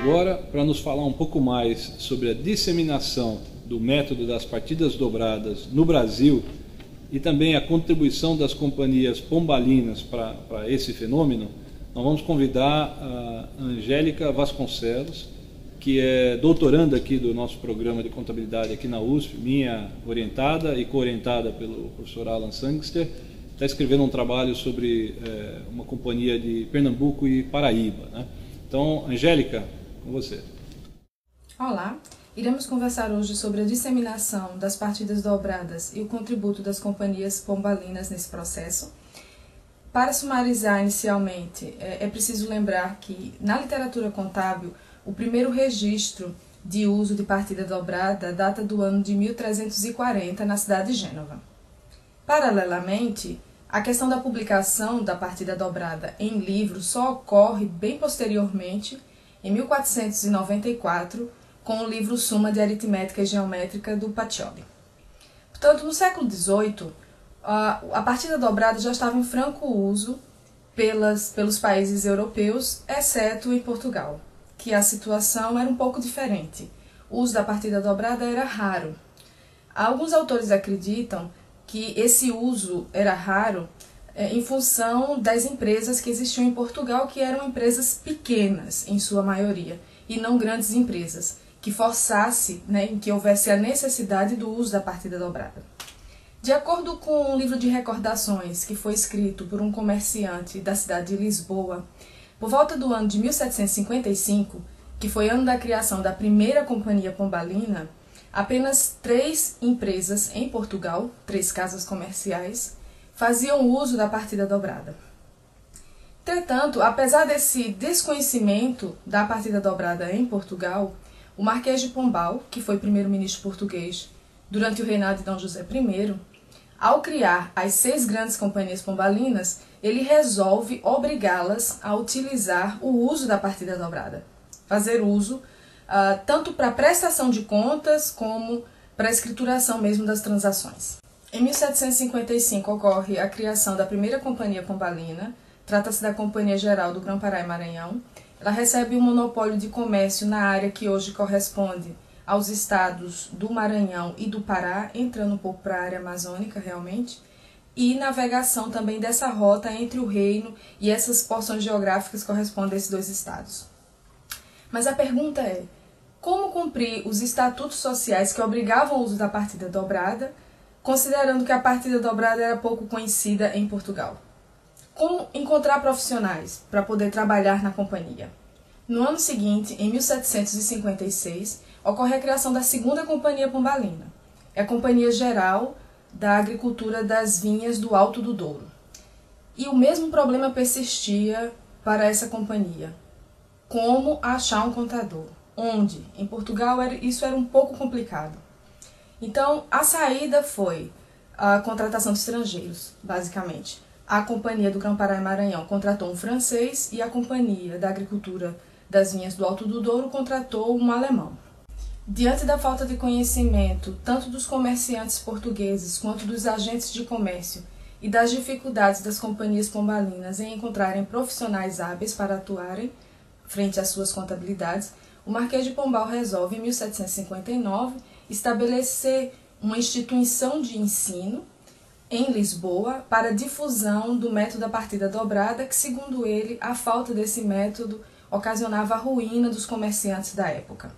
agora para nos falar um pouco mais sobre a disseminação do método das partidas dobradas no Brasil e também a contribuição das companhias pombalinas para esse fenômeno. Nós vamos convidar a Angélica Vasconcelos, que é doutoranda aqui do nosso programa de contabilidade aqui na USP, minha orientada e co-orientada pelo professor Alan Sangster. Está escrevendo um trabalho sobre uma companhia de Pernambuco e Paraíba, né? Então, Angélica, com você. Olá, iremos conversar hoje sobre a disseminação das partidas dobradas e o contributo das companhias pombalinas nesse processo. Para sumarizar inicialmente, é preciso lembrar que na literatura contábil o primeiro registro de uso de partida dobrada data do ano de 1340 na cidade de Gênova. Paralelamente, a questão da publicação da partida dobrada em livro só ocorre bem posteriormente, em 1494, com o livro Suma de Aritmética e Geométrica do Pacioli. Portanto, no século XVIII, a partida dobrada já estava em franco uso pelos países europeus, exceto em Portugal, que a situação era um pouco diferente. O uso da partida dobrada era raro. Alguns autores acreditam que esse uso era raro em função das empresas que existiam em Portugal, que eram empresas pequenas, em sua maioria, e não grandes empresas, que forçasse, em que houvesse a necessidade do uso da partida dobrada. De acordo com um livro de recordações que foi escrito por um comerciante da cidade de Lisboa, por volta do ano de 1755, que foi ano da criação da primeira companhia pombalina, apenas 3 empresas em Portugal, 3 casas comerciais, faziam uso da partida dobrada. Entretanto, apesar desse desconhecimento da partida dobrada em Portugal, o Marquês de Pombal, que foi primeiro-ministro português durante o reinado de Dom José I, ao criar as 6 grandes companhias pombalinas, ele resolve obrigá-las a utilizar o uso da partida dobrada. Fazer uso tanto para prestação de contas como para a escrituração mesmo das transações. Em 1755 ocorre a criação da primeira companhia pombalina, trata-se da Companhia Geral do Grão-Pará e Maranhão. Ela recebe um monopólio de comércio na área que hoje corresponde aos estados do Maranhão e do Pará, entrando um pouco para a área amazônica realmente, e navegação também dessa rota entre o reino e essas porções geográficas que correspondem a esses 2 estados. Mas a pergunta é, como cumprir os estatutos sociais que obrigavam o uso da partida dobrada, considerando que a partida dobrada era pouco conhecida em Portugal? Como encontrar profissionais para poder trabalhar na companhia? No ano seguinte, em 1756, ocorre a criação da segunda companhia pombalina, é a Companhia Geral da Agricultura das Vinhas do Alto do Douro. E o mesmo problema persistia para essa companhia. Como achar um contador? Onde? Em Portugal isso era um pouco complicado. Então, a saída foi a contratação de estrangeiros, basicamente. A Companhia do Grão-Pará e Maranhão contratou um francês e a Companhia da Agricultura das Vinhas do Alto do Douro contratou um alemão. Diante da falta de conhecimento, tanto dos comerciantes portugueses quanto dos agentes de comércio e das dificuldades das companhias pombalinas em encontrarem profissionais hábeis para atuarem frente às suas contabilidades, o Marquês de Pombal resolve, em 1759, estabelecer uma instituição de ensino em Lisboa para difusão do método da partida dobrada, que, segundo ele, a falta desse método ocasionava a ruína dos comerciantes da época.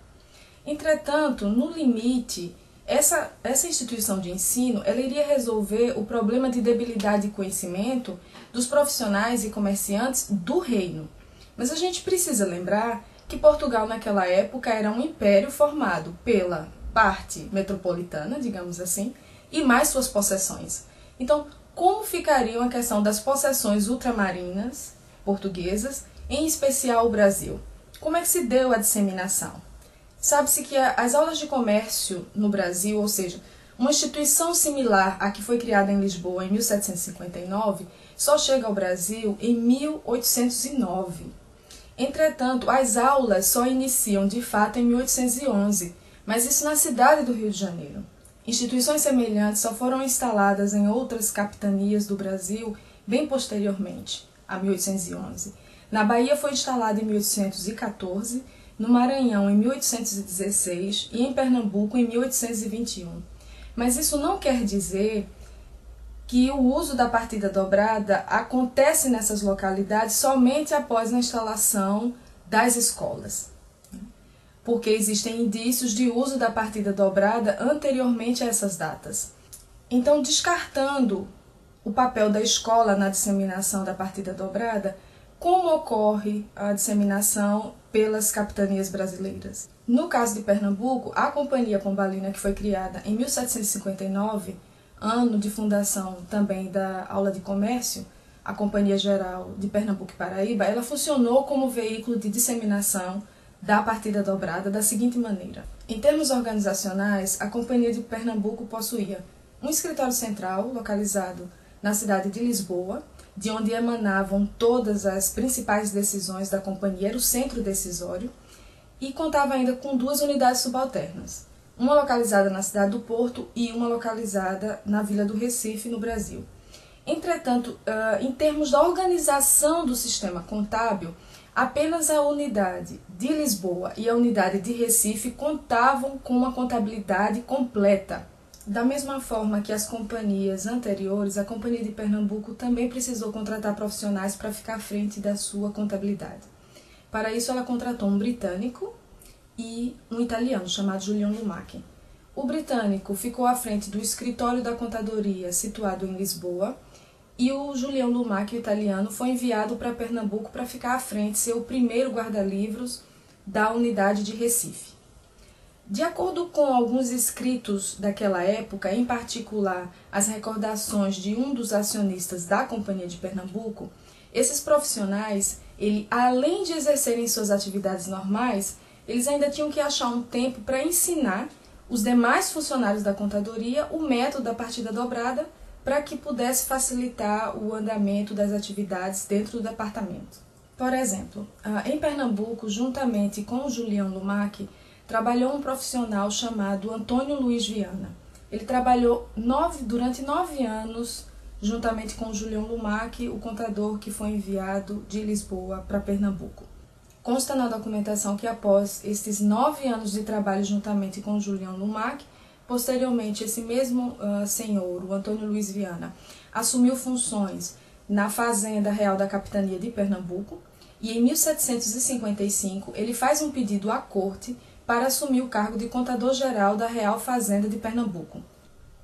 Entretanto, no limite, essa instituição de ensino ela iria resolver o problema de debilidade de conhecimento dos profissionais e comerciantes do reino. Mas a gente precisa lembrar que Portugal naquela época era um império formado pela parte metropolitana, digamos assim, e mais suas possessões. Então, como ficariam a questão das possessões ultramarinas portuguesas, em especial o Brasil? Como é que se deu a disseminação? Sabe-se que as aulas de comércio no Brasil, ou seja, uma instituição similar à que foi criada em Lisboa em 1759, só chega ao Brasil em 1809. Entretanto, as aulas só iniciam de fato em 1811, mas isso na cidade do Rio de Janeiro. Instituições semelhantes só foram instaladas em outras capitanias do Brasil bem posteriormente, a 1811. Na Bahia foi instalada em 1814 no Maranhão em 1816 e em Pernambuco em 1821. Mas isso não quer dizer que o uso da partida dobrada acontece nessas localidades somente após a instalação das escolas, porque existem indícios de uso da partida dobrada anteriormente a essas datas. Então, descartando o papel da escola na disseminação da partida dobrada, como ocorre a disseminação pelas capitanias brasileiras? No caso de Pernambuco, a Companhia Pombalina, que foi criada em 1759, ano de fundação também da Aula de Comércio, a Companhia Geral de Pernambuco e Paraíba, ela funcionou como veículo de disseminação da partida dobrada da seguinte maneira. Em termos organizacionais, a Companhia de Pernambuco possuía um escritório central localizado na cidade de Lisboa, de onde emanavam todas as principais decisões da companhia, era o centro decisório, e contava ainda com 2 unidades subalternas, uma localizada na cidade do Porto e uma localizada na Vila do Recife, no Brasil. Entretanto, em termos da organização do sistema contábil, apenas a unidade de Lisboa e a unidade de Recife contavam com uma contabilidade completa. Da mesma forma que as companhias anteriores, a Companhia de Pernambuco também precisou contratar profissionais para ficar à frente da sua contabilidade. Para isso, ela contratou um britânico e um italiano chamado Julian Lumaque. O britânico ficou à frente do escritório da contadoria situado em Lisboa e o Julian Lumaque, o italiano, foi enviado para Pernambuco para ficar à frente, ser o primeiro guarda-livros da unidade de Recife. De acordo com alguns escritos daquela época, em particular as recordações de um dos acionistas da Companhia de Pernambuco, esses profissionais, além de exercerem suas atividades normais, eles ainda tinham que achar um tempo para ensinar os demais funcionários da contadoria o método da partida dobrada para que pudesse facilitar o andamento das atividades dentro do departamento. Por exemplo, em Pernambuco, juntamente com o Julian Lumaque, trabalhou um profissional chamado Antônio Luiz Viana. Ele trabalhou durante 9 anos, juntamente com o Julian Lumaque, o contador que foi enviado de Lisboa para Pernambuco. Consta na documentação que após esses 9 anos de trabalho juntamente com o Julian Lumaque, posteriormente esse mesmo senhor, o Antônio Luiz Viana, assumiu funções na Fazenda Real da Capitania de Pernambuco e em 1755 ele faz um pedido à corte para assumir o cargo de contador-geral da Real Fazenda de Pernambuco.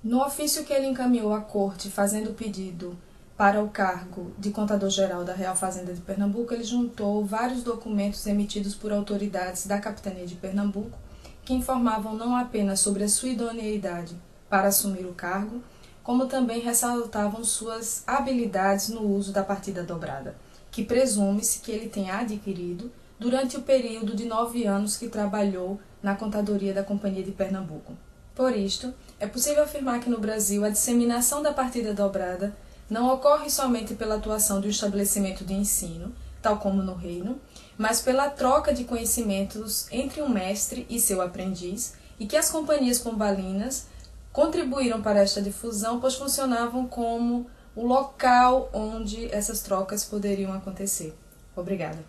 No ofício que ele encaminhou à corte fazendo o pedido para o cargo de contador-geral da Real Fazenda de Pernambuco, ele juntou vários documentos emitidos por autoridades da Capitania de Pernambuco que informavam não apenas sobre a sua idoneidade para assumir o cargo, como também ressaltavam suas habilidades no uso da partida dobrada, que presume-se que ele tenha adquirido durante o período de 9 anos que trabalhou na contadoria da Companhia de Pernambuco. Por isto, é possível afirmar que no Brasil a disseminação da partida dobrada não ocorre somente pela atuação do estabelecimento de ensino, tal como no Reino, mas pela troca de conhecimentos entre um mestre e seu aprendiz, e que as companhias pombalinas contribuíram para esta difusão, pois funcionavam como o local onde essas trocas poderiam acontecer. Obrigada.